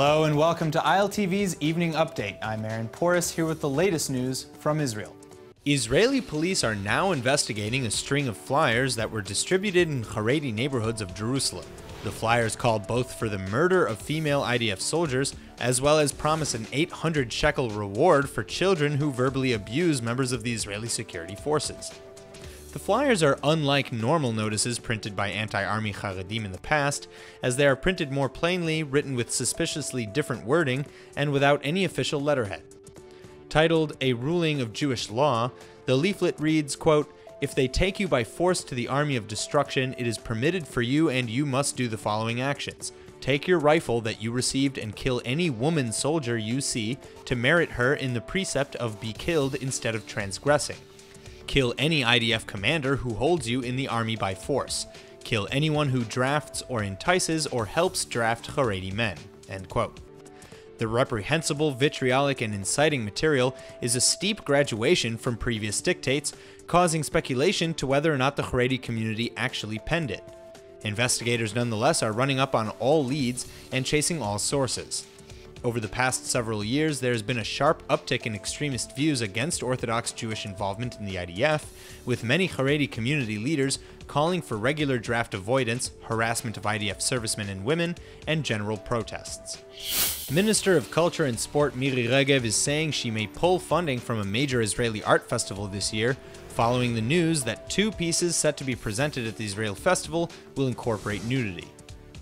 Hello and welcome to ILTV's Evening Update. I'm Aaron Porras here with the latest news from Israel. Israeli police are now investigating a string of flyers that were distributed in Haredi neighborhoods of Jerusalem. The flyers called both for the murder of female IDF soldiers, as well as promise an 800 shekel reward for children who verbally abuse members of the Israeli security forces. The flyers are unlike normal notices printed by anti-army Haredim in the past, as they are printed more plainly, written with suspiciously different wording, and without any official letterhead. Titled A Ruling of Jewish Law, the leaflet reads, quote, "If they take you by force to the army of destruction, it is permitted for you and you must do the following actions. Take your rifle that you received and kill any woman soldier you see to merit her in the precept of be killed instead of transgressing. Kill any IDF commander who holds you in the army by force. Kill anyone who drafts or entices or helps draft Haredi men." End quote. The reprehensible, vitriolic, and inciting material is a steep graduation from previous dictates, causing speculation to whether or not the Haredi community actually penned it. Investigators nonetheless are running up on all leads and chasing all sources. Over the past several years, there has been a sharp uptick in extremist views against Orthodox Jewish involvement in the IDF, with many Haredi community leaders calling for regular draft avoidance, harassment of IDF servicemen and women, and general protests. Minister of Culture and Sport Miri Regev is saying she may pull funding from a major Israeli art festival this year, following the news that 2 pieces set to be presented at the Israel festival will incorporate nudity.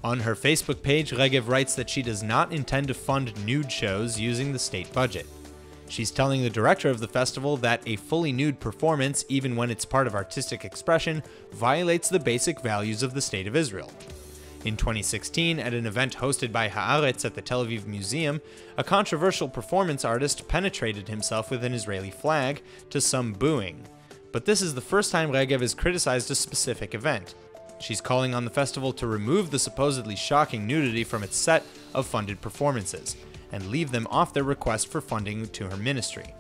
On her Facebook page, Regev writes that she does not intend to fund nude shows using the state budget. She's telling the director of the festival that a fully nude performance, even when it's part of artistic expression, violates the basic values of the State of Israel. In 2016, at an event hosted by I.H.R.A at the Tel Aviv Museum, a controversial performance artist penetrated himself with an Israeli flag, to some booing. But this is the first time Regev has criticized a specific event. She's calling on the festival to remove the supposedly shocking nudity from its set of funded performances, and leave them off their request for funding to her ministry.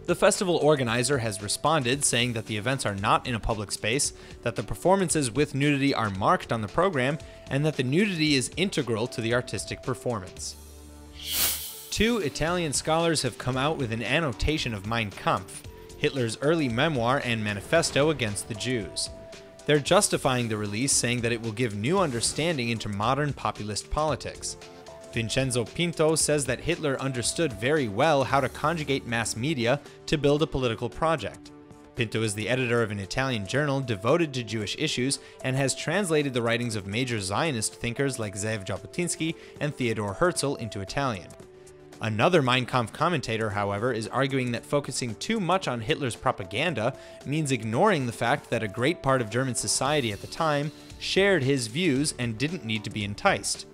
The festival organizer has responded, saying that the events are not in a public space, that the performances with nudity are marked on the program, and that the nudity is integral to the artistic performance. 2 Italian scholars have come out with an annotation of Mein Kampf, Hitler's early memoir and manifesto against the Jews. They're justifying the release, saying that it will give new understanding into modern populist politics. Vincenzo Pinto says that Hitler understood very well how to conjugate mass media to build a political project. Pinto is the editor of an Italian journal devoted to Jewish issues and has translated the writings of major Zionist thinkers like Zev Jabotinsky and Theodor Herzl into Italian. Another Mein Kampf commentator, however, is arguing that focusing too much on Hitler's propaganda means ignoring the fact that a great part of German society at the time shared his views and didn't need to be enticed.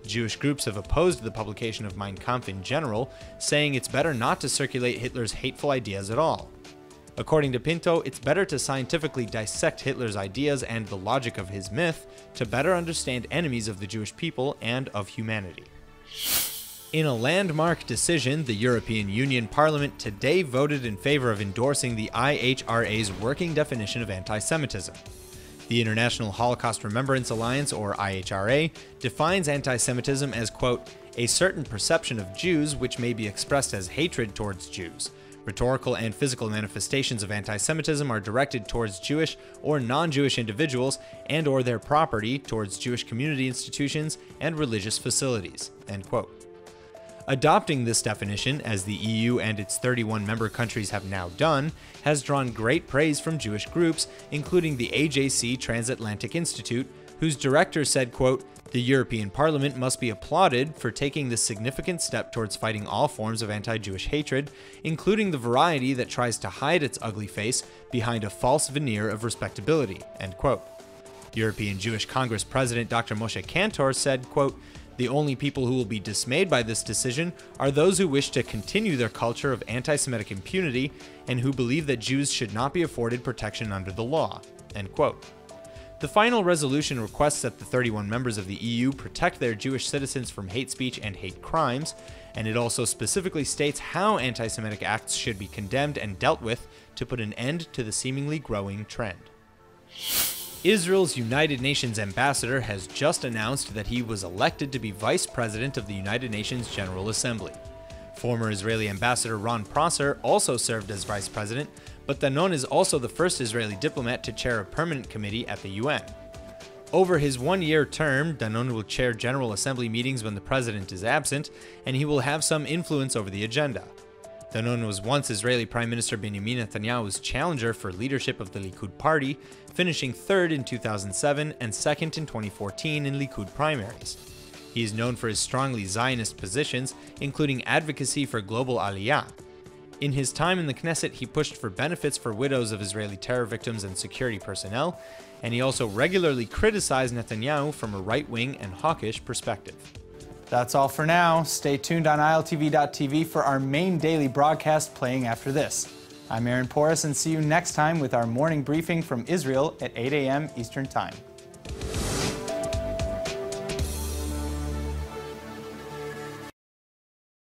Jewish groups have opposed the publication of Mein Kampf in general, saying it's better not to circulate Hitler's hateful ideas at all. According to Pinto, it's better to scientifically dissect Hitler's ideas and the logic of his myth to better understand enemies of the Jewish people and of humanity. In a landmark decision, the European Union Parliament today voted in favor of endorsing the IHRA's working definition of anti-Semitism. The International Holocaust Remembrance Alliance, or IHRA, defines anti-Semitism as, quote, "a certain perception of Jews which may be expressed as hatred towards Jews. Rhetorical and physical manifestations of anti-Semitism are directed towards Jewish or non-Jewish individuals and or their property, towards Jewish community institutions and religious facilities." End quote. Adopting this definition, as the EU and its 31 member countries have now done, has drawn great praise from Jewish groups, including the AJC Transatlantic Institute, whose director said, quote, "The European Parliament must be applauded for taking this significant step towards fighting all forms of anti-Jewish hatred, including the variety that tries to hide its ugly face behind a false veneer of respectability." End quote. European Jewish Congress President Dr. Moshe Kantor said, quote, "The only people who will be dismayed by this decision are those who wish to continue their culture of anti-Semitic impunity and who believe that Jews should not be afforded protection under the law." End quote. The final resolution requests that the 31 members of the EU protect their Jewish citizens from hate speech and hate crimes, and it also specifically states how anti-Semitic acts should be condemned and dealt with to put an end to the seemingly growing trend. Israel's United Nations ambassador has just announced that he was elected to be vice president of the United Nations General Assembly. Former Israeli ambassador Ron Prosser also served as vice president, but Danon is also the first Israeli diplomat to chair a permanent committee at the UN. Over his one-year term, Danon will chair General Assembly meetings when the president is absent, and he will have some influence over the agenda. Danon was once Israeli Prime Minister Benjamin Netanyahu's challenger for leadership of the Likud party, finishing third in 2007 and second in 2014 in Likud primaries. He is known for his strongly Zionist positions, including advocacy for global aliyah. In his time in the Knesset, he pushed for benefits for widows of Israeli terror victims and security personnel, and he also regularly criticized Netanyahu from a right-wing and hawkish perspective. That's all for now. Stay tuned on ILTV.tv for our main daily broadcast playing after this. I'm Aaron Porras, and see you next time with our morning briefing from Israel at 8 a.m. Eastern Time.